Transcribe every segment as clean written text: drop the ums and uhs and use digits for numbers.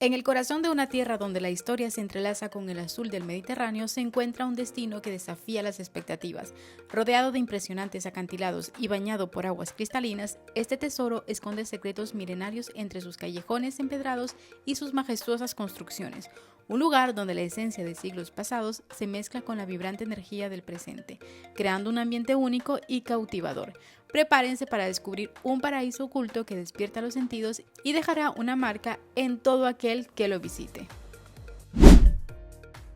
En el corazón de una tierra donde la historia se entrelaza con el azul del Mediterráneo se encuentra un destino que desafía las expectativas. Rodeado de impresionantes acantilados y bañado por aguas cristalinas, este tesoro esconde secretos milenarios entre sus callejones empedrados y sus majestuosas construcciones. Un lugar donde la esencia de siglos pasados se mezcla con la vibrante energía del presente, creando un ambiente único y cautivador. Prepárense para descubrir un paraíso oculto que despierta los sentidos y dejará una marca en todo aquel que lo visite.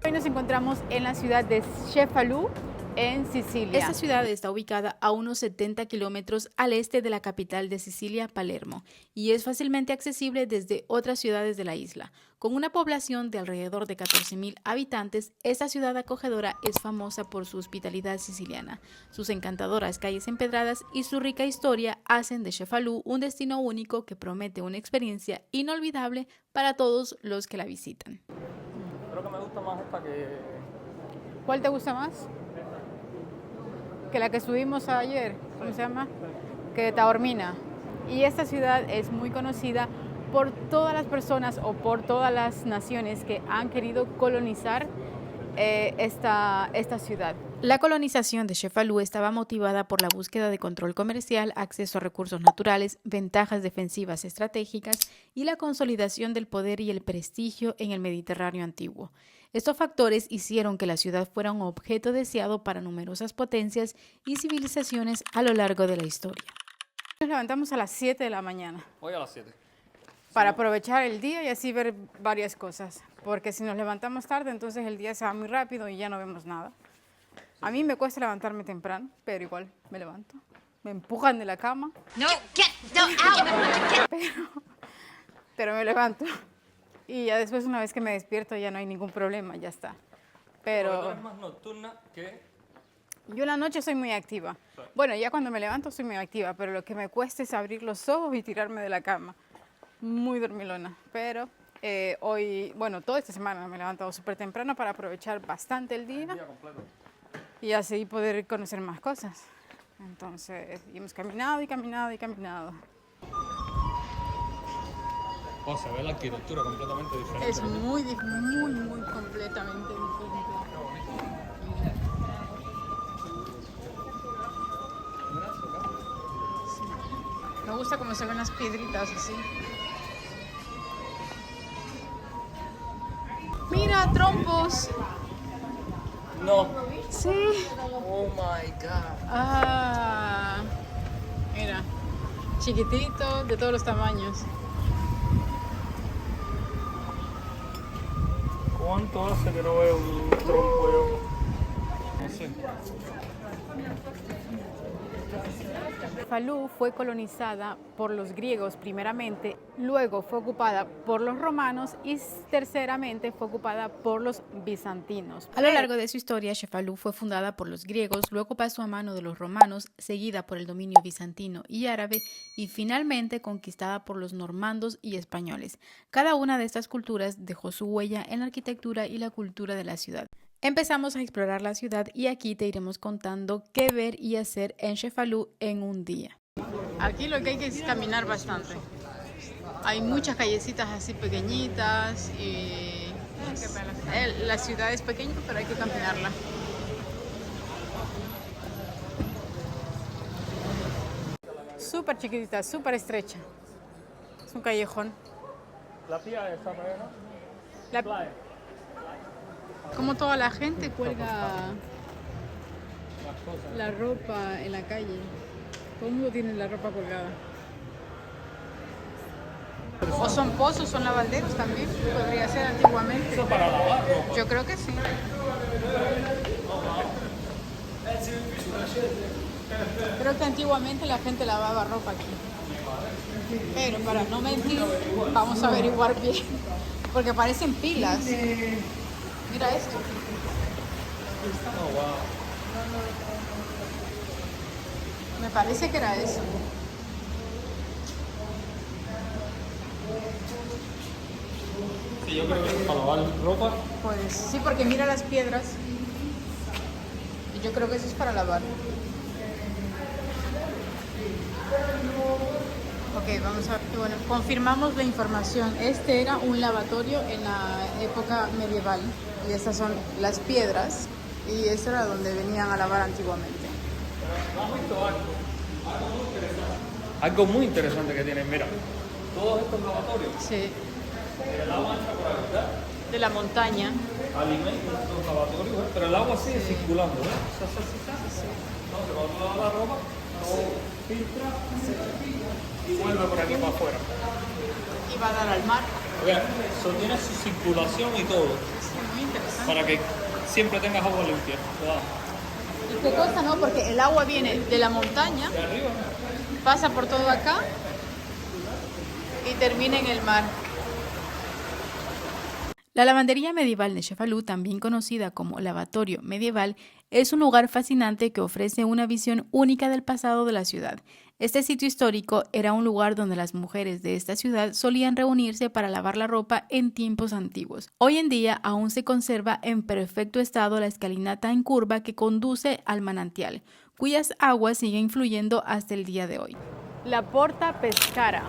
Hoy nos encontramos en la ciudad de Cefalù, en Sicilia. Esta ciudad está ubicada a unos 70 kilómetros al este de la capital de Sicilia, Palermo, y es fácilmente accesible desde otras ciudades de la isla. Con una población de alrededor de 14.000 habitantes, esta ciudad acogedora es famosa por su hospitalidad siciliana. Sus encantadoras calles empedradas y su rica historia hacen de Cefalù un destino único que promete una experiencia inolvidable para todos los que la visitan. Creo que me gusta más esta que... ¿Cuál te gusta más? Que la que subimos ayer, ¿cómo se llama? Que Taormina. Y esta ciudad es muy conocida por todas las personas o por todas las naciones que han querido colonizar esta ciudad. La colonización de Cefalù estaba motivada por la búsqueda de control comercial, acceso a recursos naturales, ventajas defensivas estratégicas y la consolidación del poder y el prestigio en el Mediterráneo antiguo. Estos factores hicieron que la ciudad fuera un objeto deseado para numerosas potencias y civilizaciones a lo largo de la historia. Nos levantamos a las 7 de la mañana. Hoy a las 7. Para aprovechar el día y así ver varias cosas. Porque si nos levantamos tarde, entonces el día se va muy rápido y ya no vemos nada. A mí me cuesta levantarme temprano, pero igual me levanto. Me empujan de la cama. No, out. Pero me levanto. Y ya después, una vez que me despierto, ya no hay ningún problema, ya está. Pero es más nocturna que... Yo en la noche soy muy activa. Bueno, ya cuando me levanto soy muy activa, pero lo que me cuesta es abrir los ojos y tirarme de la cama. Muy dormilona. Pero hoy, bueno, toda esta semana me he levantado súper temprano para aprovechar bastante el día. Y así poder conocer más cosas. Entonces, hemos caminado y caminado y caminado. Oh, se ve la arquitectura completamente diferente. Es muy completamente diferente. Sí. Me gusta cómo se ven las piedritas así. Mira, trompos. No. Sí. Oh my God. Ah, mira, chiquititos, de todos los tamaños. ¿Cuánto hace que no veo un trompo yo? No sé. Cefalù fue colonizada por los griegos primeramente, luego fue ocupada por los romanos y terceramente fue ocupada por los bizantinos. A lo largo de su historia, Cefalù fue fundada por los griegos, luego pasó a mano de los romanos, seguida por el dominio bizantino y árabe y finalmente conquistada por los normandos y españoles. Cada una de estas culturas dejó su huella en la arquitectura y la cultura de la ciudad. Empezamos a explorar la ciudad y aquí te iremos contando qué ver y hacer en Cefalù en un día. Aquí lo que hay que es caminar bastante. Hay muchas callecitas así pequeñitas y la ciudad es pequeña, pero hay que caminarla. Súper chiquitita, súper estrecha. Es un callejón. La tía está para allá, La- ¿no? Playa. Como toda la gente cuelga Las cosas. la ropa en la calle. Todo el mundo tiene la ropa colgada. O son pozos, son lavaderos también. Podría ser antiguamente. Eso para lavar ropa. Yo creo que sí. Creo que antiguamente la gente lavaba ropa aquí. Pero para no mentir, vamos a averiguar bien. Porque parecen pilas. Mira esto. Oh, wow. Me parece que era eso. Sí, yo creo que es para lavar ropa. Pues sí, porque mira las piedras. Y yo creo que eso es para lavar. Ok, vamos a ver. Bueno, confirmamos la información. Este era un lavatorio en la época medieval. Y estas son las piedras. Y esto era donde venían a lavar antiguamente. Algo muy interesante que tienen, mira, todos estos lavatorios, Sí. el agua entra por aquí, ¿verdad? De la montaña. Alimentan estos lavatorios, ¿eh? Pero el agua sigue circulando, ¿eh? Entonces, cuando tú lavas la ropa, todo filtra y vuelve por aquí para afuera. Y va a dar al mar. Eso tiene su circulación y todo, Sí, muy interesante. para que siempre tengas agua limpia. ¿Verdad? ¿Y qué cosa, no? Porque el agua viene de la montaña, De arriba, pasa por todo acá y termina en el mar. La lavandería medieval de Cefalú, también conocida como lavatorio medieval, es un lugar fascinante que ofrece una visión única del pasado de la ciudad. Este sitio histórico era un lugar donde las mujeres de esta ciudad solían reunirse para lavar la ropa en tiempos antiguos. Hoy en día aún se conserva en perfecto estado la escalinata en curva que conduce al manantial, cuyas aguas siguen fluyendo hasta el día de hoy. La Porta Pescara.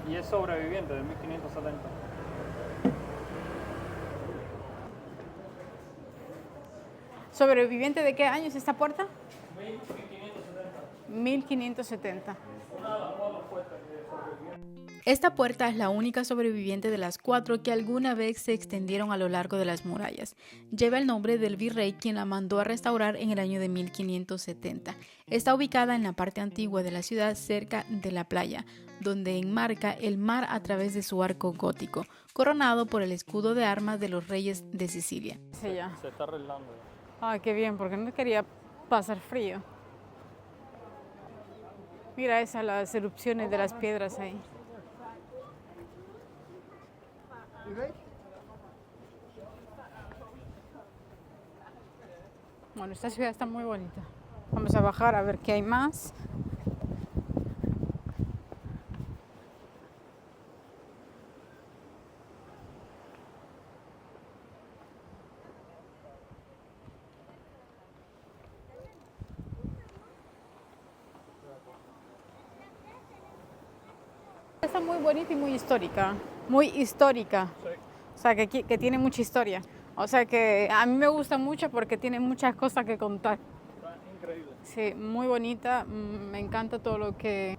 y es sobreviviente de 1570. ¿Sobreviviente de qué año es esta puerta? 1570. Esta puerta es la única sobreviviente de las 4 que alguna vez se extendieron a lo largo de las murallas. Lleva el nombre del virrey quien la mandó a restaurar en el año de 1570. Está ubicada en la parte antigua de la ciudad cerca de la playa, donde enmarca el mar a través de su arco gótico, coronado por el escudo de armas de los reyes de Sicilia. Sí, ya. Se está arreglando. Ay, qué bien, porque no quería pasar frío. Mira esas las erupciones de las piedras ahí. Bueno, esta ciudad está muy bonita. Vamos a bajar a ver qué hay más. Está muy bonita y muy histórica. Muy histórica. O sea, que tiene mucha historia. O sea, que a mí me gusta mucho porque tiene muchas cosas que contar. Increíble. Sí, muy bonita. Me encanta todo lo que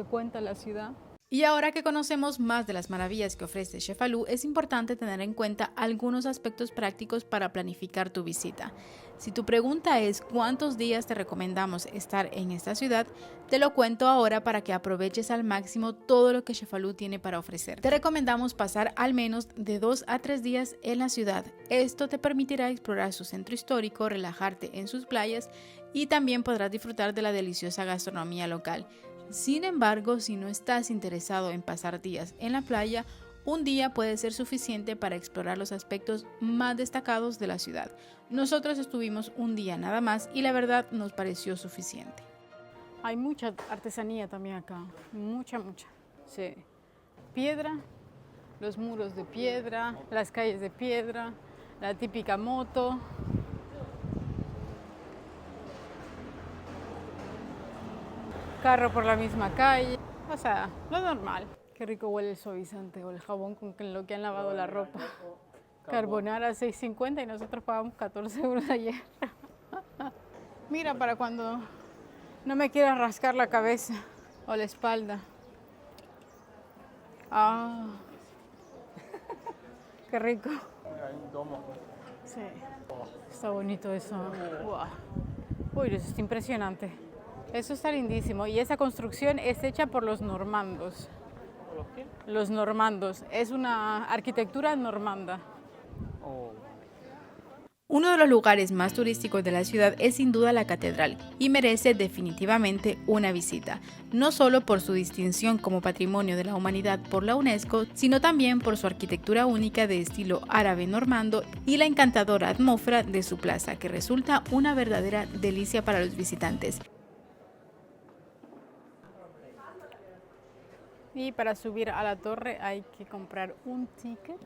cuenta la ciudad. Y ahora que conocemos más de las maravillas que ofrece Cefalú, es importante tener en cuenta algunos aspectos prácticos para planificar tu visita. Si tu pregunta es ¿cuántos días te recomendamos estar en esta ciudad? Te lo cuento ahora para que aproveches al máximo todo lo que Cefalú tiene para ofrecer. Te recomendamos pasar al menos de 2 a 3 días en la ciudad. Esto te permitirá explorar su centro histórico, relajarte en sus playas y también podrás disfrutar de la deliciosa gastronomía local. Sin embargo, si no estás interesado en pasar días en la playa, un día puede ser suficiente para explorar los aspectos más destacados de la ciudad. Nosotros estuvimos un día nada más y la verdad nos pareció suficiente. Hay mucha artesanía también acá. Mucha. Sí. Piedra, los muros de piedra, las calles de piedra, la típica moto. Carro por la misma calle, o sea, lo normal. Qué rico huele el suavizante o el jabón con lo que han lavado la ropa. Carbonara 6.50 y nosotros pagamos 14 euros ayer. Mira, para cuando no me quiera rascar la cabeza o la espalda. Ah, qué rico. Hay un domo. Sí, está bonito eso. Wow. Uy, eso es impresionante. Eso está lindísimo y esa construcción es hecha por los normandos. ¿Los qué? Los normandos, es una arquitectura normanda. Oh. Uno de los lugares más turísticos de la ciudad es sin duda la catedral y merece definitivamente una visita, no solo por su distinción como Patrimonio de la Humanidad por la UNESCO, sino también por su arquitectura única de estilo árabe normando y la encantadora atmósfera de su plaza, que resulta una verdadera delicia para los visitantes. Y para subir a la torre hay que comprar un ticket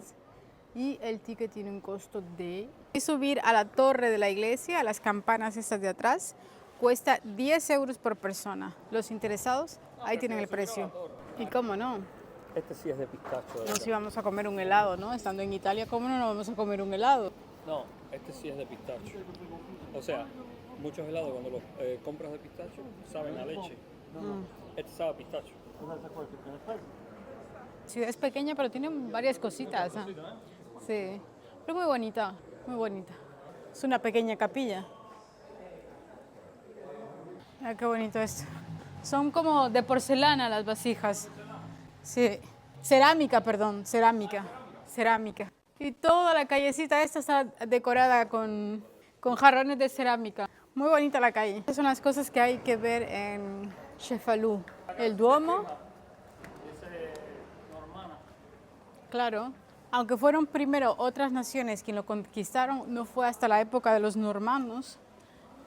y el ticket tiene un costo de... Y subir a la torre de la iglesia, a las campanas estas de atrás, cuesta 10 euros por persona. Los interesados Ahí tienen el precio. ¿Y cómo no? Este sí es de pistacho. de Nos verdad. íbamos a comer un helado, ¿no? Estando en Italia, ¿cómo no nos vamos a comer un helado? No, este sí es de pistacho. O sea, muchos helados cuando los compras de pistacho saben a leche. Este sabe a pistacho. Ciudad es pequeña, pero tiene varias cositas. ¿Ah? Sí, pero muy bonita, muy bonita. Es una pequeña capilla. Ah, qué bonito esto. Son como de porcelana las vasijas. Sí, cerámica, perdón, cerámica, cerámica. Y toda la callecita esta está decorada con jarrones de cerámica. Muy bonita la calle. Estas son las cosas que hay que ver en Cefalù. El Duomo. Claro. Aunque fueron primero otras naciones quienes lo conquistaron, no fue hasta la época de los normandos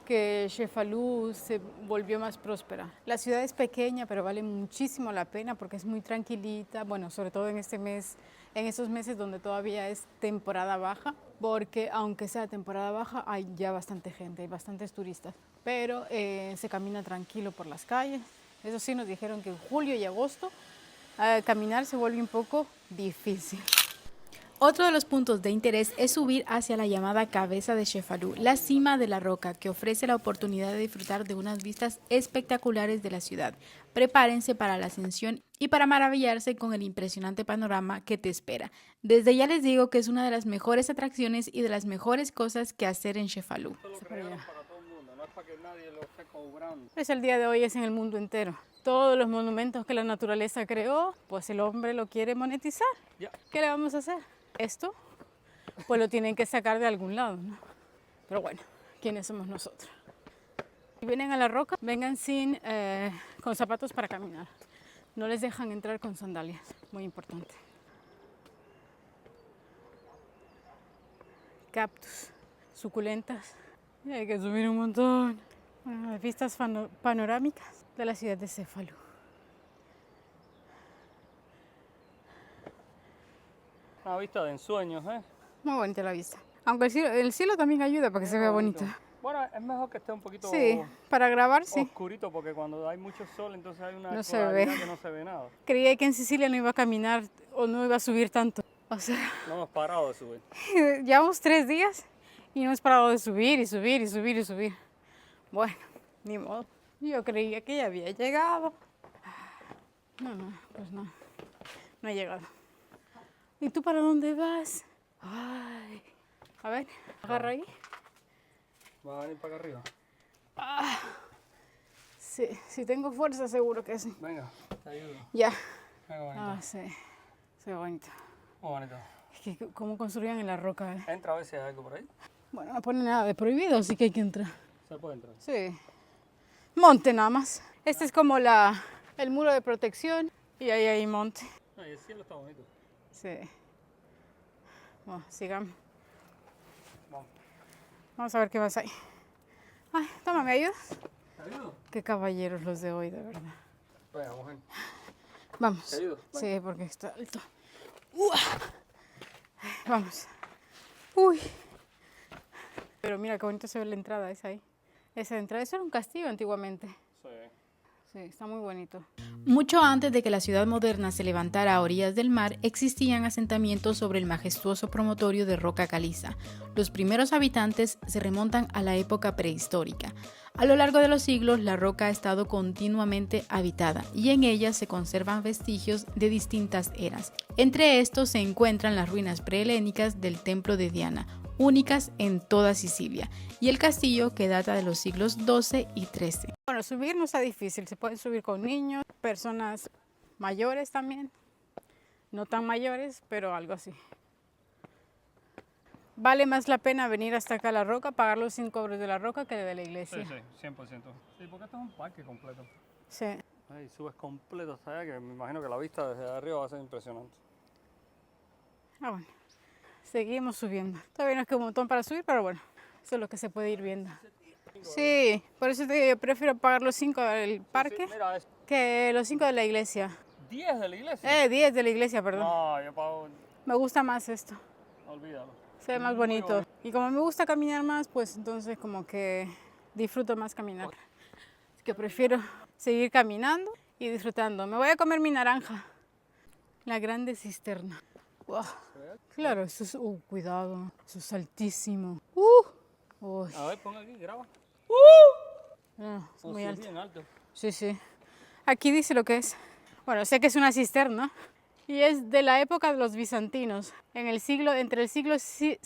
que Cefalù se volvió más próspera. La ciudad es pequeña, pero vale muchísimo la pena porque es muy tranquilita, bueno, sobre todo en este mes, en estos meses donde todavía es temporada baja, porque aunque sea temporada baja, hay ya bastante gente, hay bastantes turistas, pero se camina tranquilo por las calles. Eso sí, nos dijeron que en julio y agosto caminar se vuelve un poco difícil. Otro de los puntos de interés es subir hacia la llamada Cabeza de Cefalù, la cima de la roca que ofrece la oportunidad de disfrutar de unas vistas espectaculares de la ciudad. Prepárense para la ascensión y para maravillarse con el impresionante panorama que te espera. Desde ya les digo que es una de las mejores atracciones y de las mejores cosas que hacer en Cefalù. Esto lo crearon para todo el mundo, no es para que nadie lo esté cobrando. Pues el día de hoy es en el mundo entero. Todos los monumentos que la naturaleza creó, pues el hombre lo quiere monetizar. Ya. ¿Qué le vamos a hacer? Esto, pues lo tienen que sacar de algún lado, ¿no? Pero bueno, ¿quiénes somos nosotros? Si vienen a la roca, vengan con zapatos para caminar. No les dejan entrar con sandalias, muy importante. Cactus, suculentas. Y hay que subir un montón. Bueno, las vistas panorámicas de la ciudad de Cefalù. Una vista de ensueños, ¿eh? Muy bonita la vista. Aunque el cielo también ayuda para que se vea bonito. Bueno, es mejor que esté un poquito Sí, para grabar sí. oscurito, porque cuando hay mucho sol, entonces hay una No se claridad ve. que no se ve nada. Creía que en Sicilia no iba a caminar o no iba a subir tanto. O sea, No hemos parado de subir. llevamos 3 días y no hemos parado de subir y subir y subir y subir. Bueno, ni modo. Yo creía que ya había llegado. No, pues no. No he llegado. ¿Y tú para dónde vas? Ay. A ver, agarra ahí. ¿Vas a venir para acá arriba? Sí, si tengo fuerza seguro que sí. Venga, te ayudo. Ya. Venga, bonito. Ah, sí. Se ve bonito. Muy bonito. Es que cómo construían en la roca. Entra a ver si hay algo por ahí. Bueno, no pone nada de prohibido, así que hay que entrar. Se puede entrar. Sí. Monte nada más. Este es como el muro de protección y ahí hay monte. Ay, el cielo está bonito. Sí. Bueno, sigamos. Vamos. Vamos a ver qué más hay. Ay, toma, ¿me ayudas? ¿Te ayudo? Qué caballeros los de hoy, de verdad. Venga, mujer. Vamos. ¿Te ayudo? Sí, porque está alto. Vamos. Uy. Pero mira qué bonito se ve la entrada, esa ahí. Esa entrada, eso era un castillo antiguamente. Sí. Sí, está muy bonito. Mucho antes de que la ciudad moderna se levantara a orillas del mar, existían asentamientos sobre el majestuoso promontorio de roca caliza. Los primeros habitantes se remontan a la época prehistórica. A lo largo de los siglos, la roca ha estado continuamente habitada y en ella se conservan vestigios de distintas eras. Entre estos se encuentran las ruinas prehelénicas del templo de Diana, únicas en toda Sicilia, y el castillo que data de los siglos XII y XIII. Bueno, subir no está difícil, se puede subir con niños, personas mayores también, no tan mayores, pero algo así. Vale más la pena venir hasta acá a la roca, pagar los 5 euros de la roca que de la iglesia. Sí, 100%. Sí, porque esto es un parque completo. Sí. Ahí subes completo hasta allá, que me imagino que la vista desde arriba va a ser impresionante. Ah, bueno. Seguimos subiendo. Todavía nos queda un montón para subir, pero bueno, eso es lo que se puede ir viendo. Sí, por eso te digo, yo prefiero pagar los 5 del parque Sí, mira, es que los 5 de la iglesia. 10 de la iglesia. 10 de la iglesia, perdón. No, yo pago, Me gusta más esto, olvídalo. se ve más Muy bonito. bonito. Y como me gusta caminar más, pues entonces como que disfruto más caminar. Así que prefiero seguir caminando y disfrutando. Me voy a comer mi naranja. La grande cisterna. Wow. Claro, eso es... cuidado, eso es altísimo. Uy. A ver, pon aquí, graba. Es muy sí, alto. bien alto. Sí, sí. Aquí dice lo que es. Bueno, sé que es una cisterna y es de la época de los bizantinos, entre el siglo VI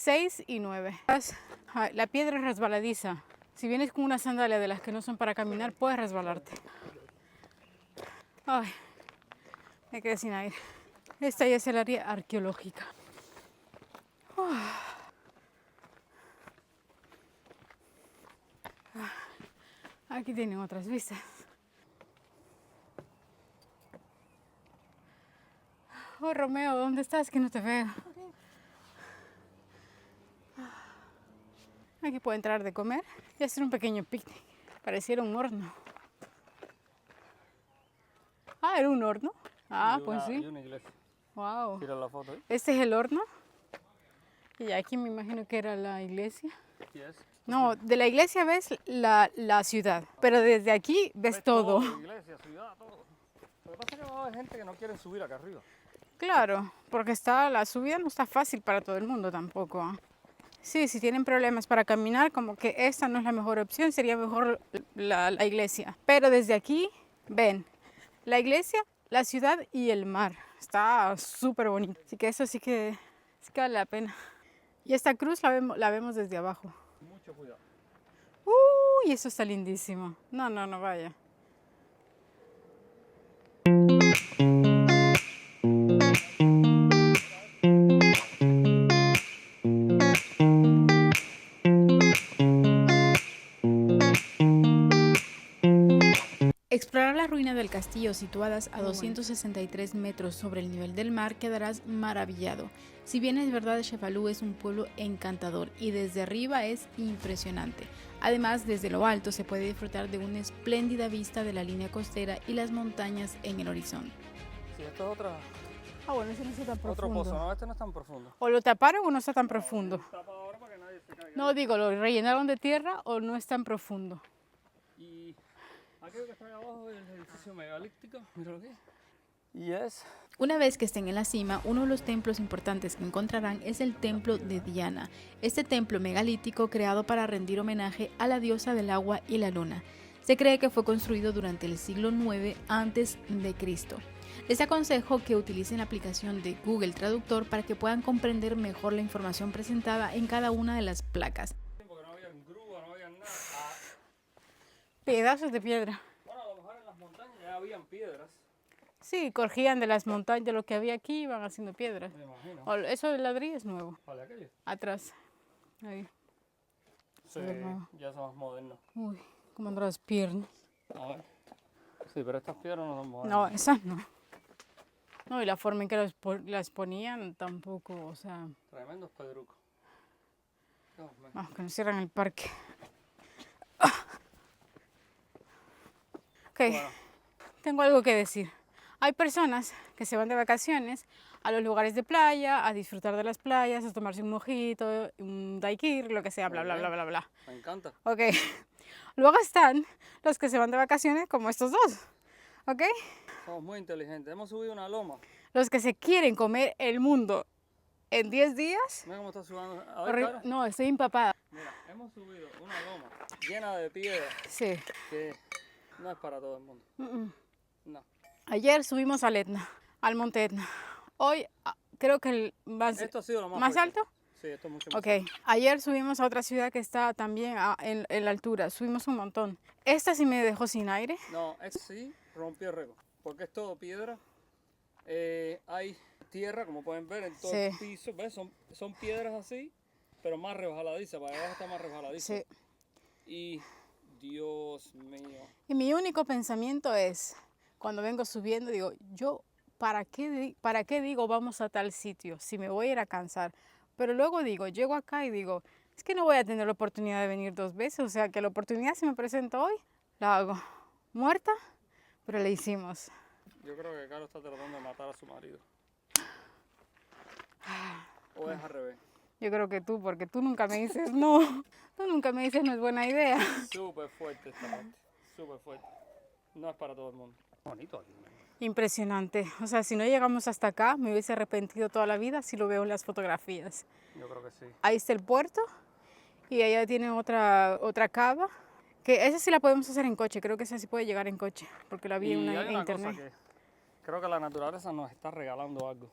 y IX. La piedra es resbaladiza. Si vienes con una sandalia de las que no son para caminar, puedes resbalarte. Ay, me quedé sin aire. Esta ya es el área arqueológica. Aquí tienen otras vistas. Oh, Romeo, ¿dónde estás? Que no te veo. Aquí puedo entrar de comer y hacer un pequeño picnic. Pareciera un horno. Ah, ¿era un horno? Ah, pues Y sí. una iglesia. Wow. Tira la foto ahí. Este es el horno. Y aquí me imagino que era la iglesia. Yes. No, de la iglesia ves la ciudad, pero desde aquí ves todo. Iglesia, ciudad, todo. Lo que pasa es que va a haber gente que no quiere subir acá arriba. Claro, porque la subida no está fácil para todo el mundo tampoco. Sí, si tienen problemas para caminar, como que esta no es la mejor opción, sería mejor la iglesia. Pero desde aquí ven la iglesia, la ciudad y el mar. Está súper bonito. Así que eso sí que vale la pena. Y esta cruz la vemos desde abajo. Mucho cuidado. Uy, eso está lindísimo. No, vaya. Explorar la ruina del castillo situadas a 263 metros sobre el nivel del mar quedarás maravillado. Si bien es verdad, Cefalú es un pueblo encantador y desde arriba es impresionante. Además, desde lo alto se puede disfrutar de una espléndida vista de la línea costera y las montañas en el horizonte. Sí, esto es otra, Ah, bueno, ese no está tan otro profundo. pozo. No, este no es tan profundo. O lo taparon o no está tan profundo. Tapa ahora para que nadie se caiga. No, digo, lo rellenaron de tierra o no es tan profundo. Y aquello que está ahí abajo es el edificio megalítico. Mira lo que es. Y es... Una vez que estén en la cima, uno de los templos importantes que encontrarán es el templo de Diana. Este templo megalítico creado para rendir homenaje a la diosa del agua y la luna. Se cree que fue construido durante el siglo IX a.C. Les aconsejo que utilicen la aplicación de Google Traductor para que puedan comprender mejor la información presentada en cada una de las placas. Porque no había grúa, no había nada. Pedazos de piedra. Bueno, a lo mejor en las montañas ya habían piedras. Sí, cogían de las montañas, de lo que había aquí, iban haciendo piedras. Me imagino. Eso del ladrillo es nuevo. Vale, aquello. Atrás. Ahí. Sí, ya son más modernos. Uy, cómo andan las piernas. A ver. Sí, pero estas piedras no son modernas. No, esas no. No, y la forma en que las ponían tampoco, o sea... Tremendos pedrucos. Dios mío. Vamos, que nos cierran el parque. Ok, Bueno, tengo algo que decir. Hay personas que se van de vacaciones a los lugares de playa, a disfrutar de las playas, a tomarse un mojito, un daiquiri, lo que sea, bla, bla, bla, bla, bla. me encanta. Ok. Luego están los que se van de vacaciones como estos dos. ¿Ok? Somos muy inteligentes. Hemos subido una loma. Los que se quieren comer el mundo en 10 días. Mira cómo está subiendo. A ver, Clara. No, estoy empapada. Mira, hemos subido una loma llena de piedras Sí. que no es para todo el mundo. No. Ayer subimos al Etna, al monte Etna. Hoy creo que el Esto ha sido lo más ¿más fuerte. alto. Sí, esto es mucho más Ok, ayer subimos a otra ciudad que está también en la altura, subimos un montón. Esta sí me dejó sin aire. No, es sí rompió el récord, porque es todo piedra. Hay tierra, como pueden ver, en todo el Sí. piso. ¿Ves? Son piedras así, pero más resbaladizas. Para abajo está más resbaladiza. Sí. Y, Dios mío. Y mi único pensamiento es, cuando vengo subiendo, digo, yo, ¿para qué digo vamos a tal sitio si me voy a ir a cansar? Pero luego digo, llego acá y digo, es que no voy a tener la oportunidad de venir 2 veces, o sea que la oportunidad se me presenta hoy, la hago. Muerta, pero la hicimos. Yo creo que Carlos está tratando de matar a su marido. O es al revés. Yo creo que tú, porque tú nunca me dices no. Tú nunca me dices no es buena idea. Súper fuerte esta parte. Súper fuerte. No es para todo el mundo. Bonito aquí. Impresionante. O sea, si no llegamos hasta acá, me hubiese arrepentido toda la vida si lo veo en las fotografías. Yo creo que sí. Ahí está el puerto y allá tiene otra cava, que esa sí la podemos hacer en coche. Creo que esa sí puede llegar en coche, porque la vi Y en hay una internet. cosa que creo que la naturaleza nos está regalando algo.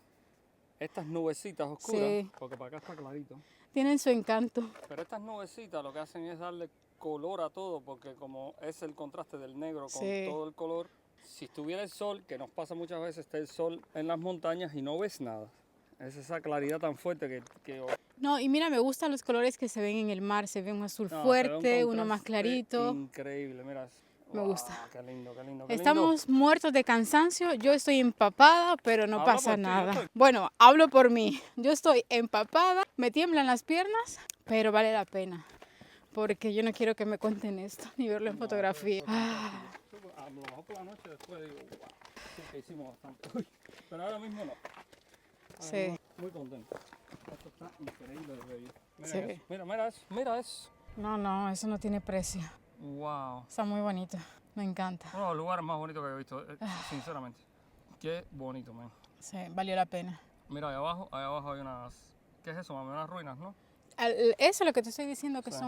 Estas nubecitas oscuras, Sí. porque para acá está clarito. Tienen su encanto. Pero estas nubecitas lo que hacen es darle color a todo, porque como es el contraste del negro con Sí. todo el color, si estuviera el sol, que nos pasa muchas veces, está el sol en las montañas y no ves nada. Es esa claridad tan fuerte que No, y mira, me gustan los colores que se ven en el mar. Se ve un azul no, se ve un fuerte, uno más contraste clarito. Increíble, mira. Me Guau, gusta. Qué lindo, qué lindo. Qué lindo. Estamos muertos de cansancio. Yo estoy empapada, pero no Habla pasa por ti, yo nada. estoy- Bueno, hablo por mí. Yo estoy empapada, me tiemblan las piernas, pero vale la pena. Porque yo no quiero que me cuenten esto, ni verlo en fotografía. A lo mejor por la noche después digo, wow, sí que hicimos bastante. Uy, pero ahora mismo no. Ahora Sí. mismo muy contento. Esto está increíble de bello. Mira Sí. eso, mira eso, mira eso. No, eso no tiene precio. Wow. Está muy bonito, me encanta. Uno de los lugares más bonitos que he visto, sinceramente. Qué bonito, man. Sí, valió la pena. Mira, ahí abajo hay unas, ¿qué es eso, mami? Unas ruinas, ¿no? Eso es lo que te estoy diciendo, que Sí.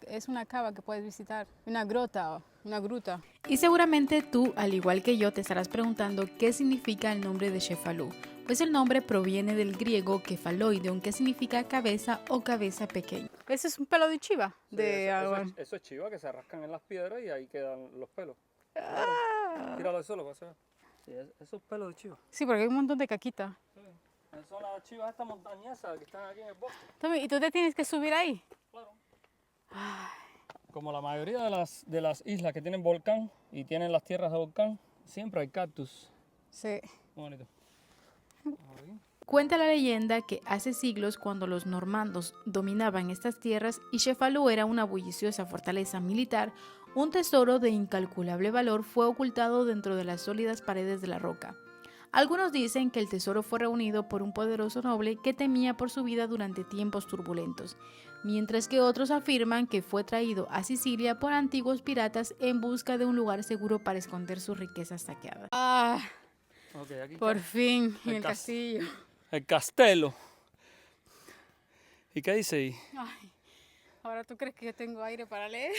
es una cava que puedes visitar, una grota, una gruta. Y seguramente tú, al igual que yo, te estarás preguntando qué significa el nombre de Cefalú. Pues el nombre proviene del griego kefaloideon, que significa cabeza o cabeza pequeña. Ese es un pelo de chiva. Sí, De eso es chiva, que se rascan en las piedras y ahí quedan los pelos. Ah. Tíralo al suelo, para que se vea. Sí, eso es pelo de chiva. Sí, porque hay un montón de caquita. Son las chivas estas montañesas que están aquí en el bosque. ¿Y tú te tienes que subir ahí? Claro. Como la mayoría de las islas que tienen volcán y tienen las tierras de volcán, siempre hay cactus. Sí. Muy bonito. Ahí. Cuenta la leyenda que hace siglos, cuando los normandos dominaban estas tierras y Cefalú era una bulliciosa fortaleza militar, un tesoro de incalculable valor fue ocultado dentro de las sólidas paredes de la roca. Algunos dicen que el tesoro fue reunido por un poderoso noble que temía por su vida durante tiempos turbulentos, mientras que otros afirman que fue traído a Sicilia por antiguos piratas en busca de un lugar seguro para esconder sus riquezas saqueadas. Ah, Ok, aquí por está fin, El el cas- castillo. el castelo. ¿Y qué dice ahí? Ay, ahora tú crees que yo tengo aire para leer.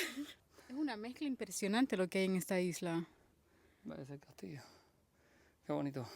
Es una mezcla impresionante lo que hay en esta isla. Ese el castillo. Qué bonito.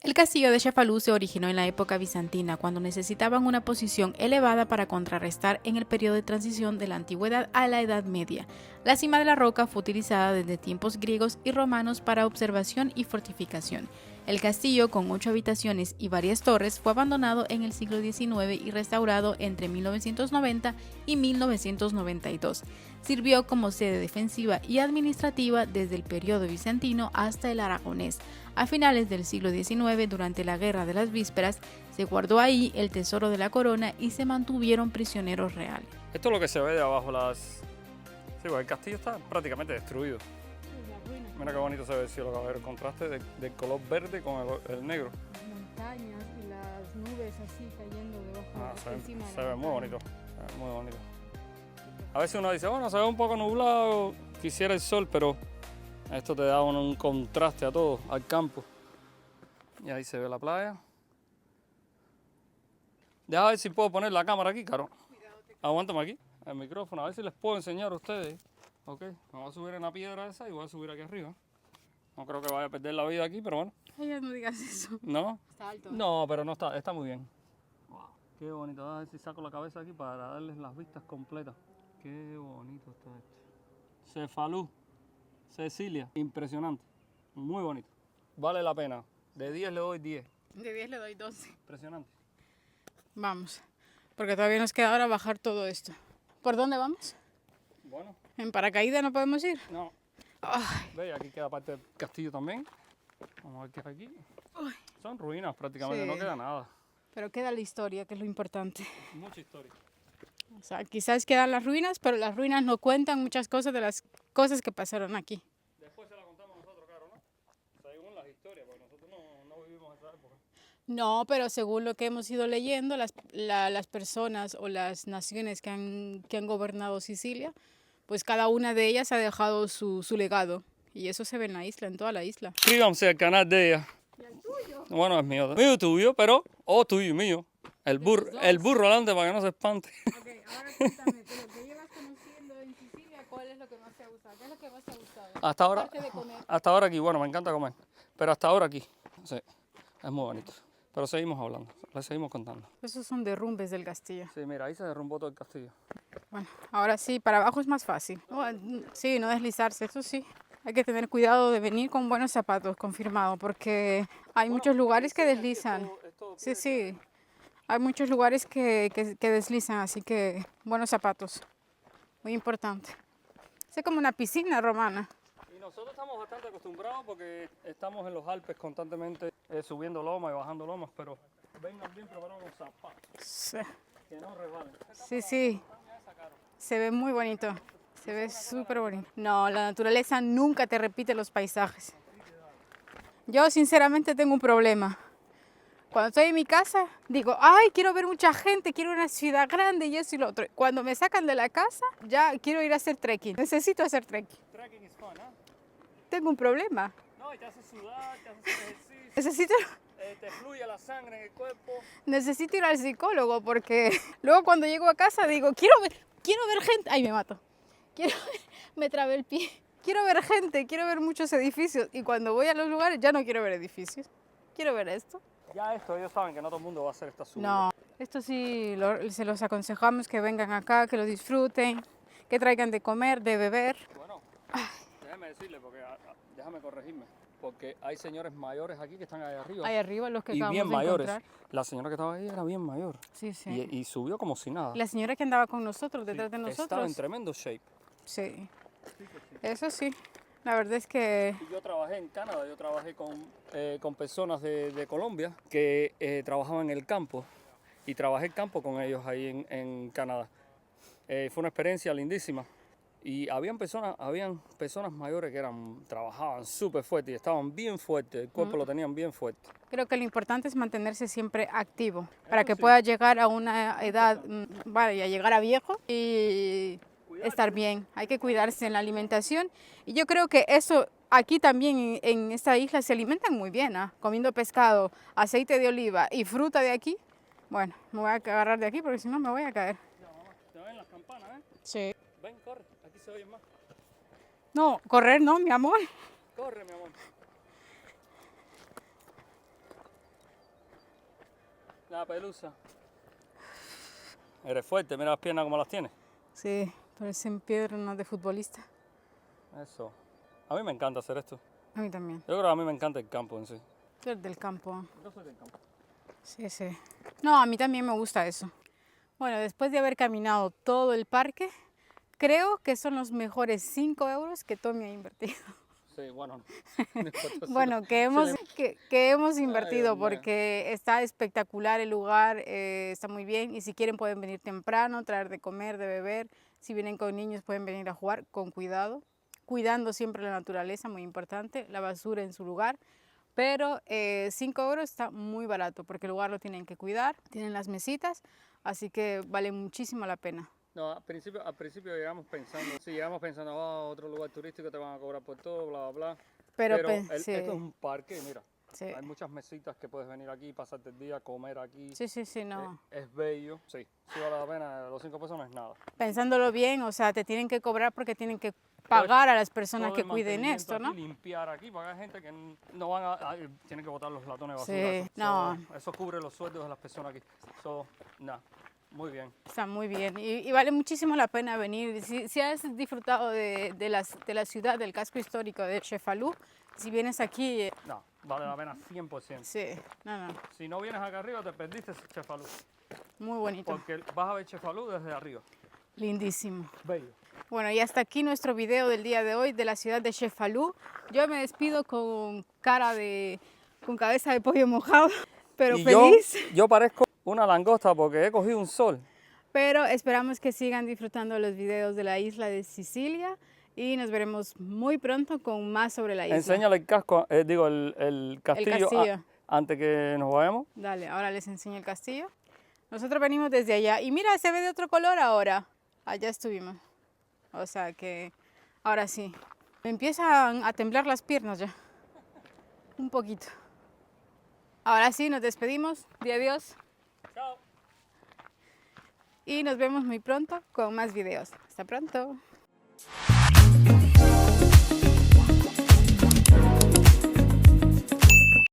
El castillo de Cefalú se originó en la época bizantina, cuando necesitaban una posición elevada para contrarrestar en el periodo de transición de la antigüedad a la Edad Media. La cima de la roca fue utilizada desde tiempos griegos y romanos para observación y fortificación. El castillo, con 8 habitaciones y varias torres, fue abandonado en el siglo XIX y restaurado entre 1990 y 1992. Sirvió como sede defensiva y administrativa desde el periodo bizantino hasta el aragonés. A finales del siglo XIX, durante la Guerra de las Vísperas, se guardó ahí el tesoro de la corona y se mantuvieron prisioneros reales. Esto es lo que se ve de abajo. Sí, pues el castillo está prácticamente destruido. Mira qué bonito se ve el cielo, a ver el contraste del color verde con el negro. Las montañas y las nubes así cayendo debajo. Se ve muy bonito, se ve muy bonito. A veces uno dice, bueno, se ve un poco nublado, quisiera el sol, pero esto te da un contraste a todo, al campo. Y ahí se ve la playa. Deja ver si puedo poner la cámara aquí, Caro. Aguántame aquí, el micrófono, a ver si les puedo enseñar a ustedes. Ok, me voy a subir en la piedra esa y voy a subir aquí arriba. No creo que vaya a perder la vida aquí, pero bueno. Ay, no digas eso. ¿No? Está alto. No, pero no está muy bien. Wow, qué bonito. A ver si saco la cabeza aquí para darles las vistas completas. Qué bonito está esto. Cefalú, Cecilia, impresionante. Muy bonito. Vale la pena. De 10 le doy 10. De 10 le doy 12. Impresionante. Vamos, porque todavía nos queda ahora bajar todo esto. ¿Por dónde vamos? Bueno, ¿En paracaídas no podemos ir? no. Ay, Ve, aquí queda parte del castillo también. Vamos a ver qué hay aquí. Son ruinas prácticamente, Sí. no queda nada. pero queda la historia, que es lo importante. Mucha historia. O sea, quizás quedan las ruinas, pero las ruinas no cuentan muchas cosas de las cosas que pasaron aquí. Después se la contamos nosotros, Caro, ¿no? Según las historias, porque nosotros no vivimos esa época. No, pero según lo que hemos ido leyendo, las personas o las naciones que han gobernado Sicilia, pues cada una de ellas ha dejado su legado. Y eso se ve en la isla, en toda la isla. Suscríbanse al canal de ella. ¿Y el tuyo? Bueno, es mío. Mío y tuyo, pero... tuyo y mío. El burro adelante para que no se espante. Ok, ahora cuéntame, de lo que llevas conociendo en Sicilia, ¿cuál es lo que más te ha gustado? ¿Qué es lo que más te ha gustado? Aparte de comer. Hasta ahora aquí, bueno, me encanta comer. Pero hasta ahora aquí. Sí, es muy bonito. Pero seguimos hablando, les seguimos contando. Esos son derrumbes del castillo. Sí, mira, ahí se derrumbó todo el castillo. Bueno, ahora sí, para abajo es más fácil. Sí, no deslizarse, eso sí. Hay que tener cuidado de venir con buenos zapatos, confirmado, porque hay muchos lugares que deslizan. Sí, sí. Hay muchos lugares que deslizan, así que buenos zapatos. Muy importante. Es como una piscina romana. Y nosotros estamos bastante acostumbrados porque estamos en los Alpes constantemente subiendo lomas y bajando lomas, pero vengan bien preparados los zapatos, Sí, que no resbalen. sí, sí. Se ve muy bonito. Se ve súper bonito. No, la naturaleza nunca te repite los paisajes. Yo sinceramente tengo un problema. Cuando estoy en mi casa, digo, ay, quiero ver mucha gente, quiero una ciudad grande y eso y lo otro. Cuando me sacan de la casa, ya quiero ir a hacer trekking. Necesito hacer trekking. Trekking is fun, ¿eh? Tengo un problema. No, y te hace sudar, te hace hacer ejercicio, Necesito, te fluye la sangre en el cuerpo. necesito ir al psicólogo porque luego cuando llego a casa digo, quiero ver gente. Ay, me mato. Me trabé el pie. Quiero ver gente, quiero ver muchos edificios. Y cuando voy a los lugares ya no quiero ver edificios. Quiero ver esto. Ya esto, ellos saben que no todo el mundo va a hacer esta subida. No, esto sí se los aconsejamos que vengan acá, que lo disfruten, que traigan de comer, de beber. Bueno, déjame decirle, porque déjame corregirme, porque hay señores mayores aquí que están ahí arriba. Ahí arriba los que y acabamos bien de mayores. encontrar. La señora que estaba ahí era bien mayor. Sí, sí. Y subió como si nada. La señora que andaba con nosotros, detrás de Estaba nosotros. en tremendo shape. Sí, eso sí. La verdad es que Y yo trabajé en Canadá, yo trabajé con personas de Colombia que trabajaban en el campo. Y trabajé el campo con ellos ahí en Canadá. Fue una experiencia lindísima. Y habían personas mayores que trabajaban súper fuerte y estaban bien fuertes, el cuerpo lo tenían bien fuerte. creo que lo importante es mantenerse siempre activo para Eso que sí. pueda llegar a una edad, vaya, llegar a viejo y estar bien. Hay que cuidarse en la alimentación. Y yo creo que eso aquí también en esta isla se alimentan muy bien, ¿ah? Comiendo pescado, aceite de oliva y fruta de aquí. Bueno, me voy a agarrar de aquí porque si no me voy a caer. ¿Te ven las campanas, eh? Sí. Ven, corre, aquí se oye más. No, correr no, mi amor. Corre, mi amor. La pelusa. Eres fuerte, mira las piernas como las tienes. Sí, parecen piernas de futbolista. Eso. A mí me encanta hacer esto. A mí también. Yo creo que a mí me encanta el campo en sí. Tú eres del campo. Yo soy del campo. Sí, sí. No, a mí también me gusta eso. Bueno, después de haber caminado todo el parque, creo que son los mejores 5 euros que Tommy ha invertido. Sí, bueno. Bueno, que hemos invertido Dios mío. porque está espectacular el lugar, está muy bien y si quieren pueden venir temprano, traer de comer, de beber. Si vienen con niños pueden venir a jugar con cuidado, cuidando siempre la naturaleza, muy importante, la basura en su lugar. Pero 5 euros está muy barato porque el lugar lo tienen que cuidar, tienen las mesitas, así que vale muchísimo la pena. No, al principio llegamos pensando, otro lugar turístico te van a cobrar por todo, bla, bla, bla. Pero, esto sí, es un parque, mira. sí. Hay muchas mesitas que puedes venir aquí, pasarte el día, comer aquí. Sí, sí, sí, no. Es bello. Sí, sí vale la pena. Los 5 pesos no es nada. Pensándolo bien, o sea, te tienen que cobrar porque tienen que pagar a las personas Todo que el cuiden mantenimiento esto, ¿no? aquí, limpiar aquí, porque hay gente que no van tienen que botar los latones de Sí, basura. no. Eso cubre los sueldos de las personas aquí. Nada, muy bien. Está muy bien y vale muchísimo la pena venir. Si has disfrutado de la ciudad, del casco histórico de Cefalú, si vienes aquí, No, vale la pena 100%. sí, no, Si no vienes acá arriba, te perdiste Cefalú. muy bonito, Porque vas a ver Cefalú desde arriba. lindísimo. Bello. Bueno, y hasta aquí nuestro video del día de hoy de la ciudad de Cefalú. Yo me despido con cabeza de pollo mojado, pero Y feliz. yo parezco una langosta porque he cogido un sol. Pero esperamos que sigan disfrutando los videos de la isla de Sicilia y nos veremos muy pronto con más sobre la isla. Enséñale el casco, el castillo, castillo. Antes que nos vayamos. Dale, ahora les enseño el castillo. Nosotros venimos desde allá y mira, se ve de otro color ahora. Allá estuvimos. O sea que ahora sí, Me empiezan a temblar las piernas ya. Un poquito. Ahora sí, nos despedimos. Di adiós. Chao. Y nos vemos muy pronto con más videos. Hasta pronto.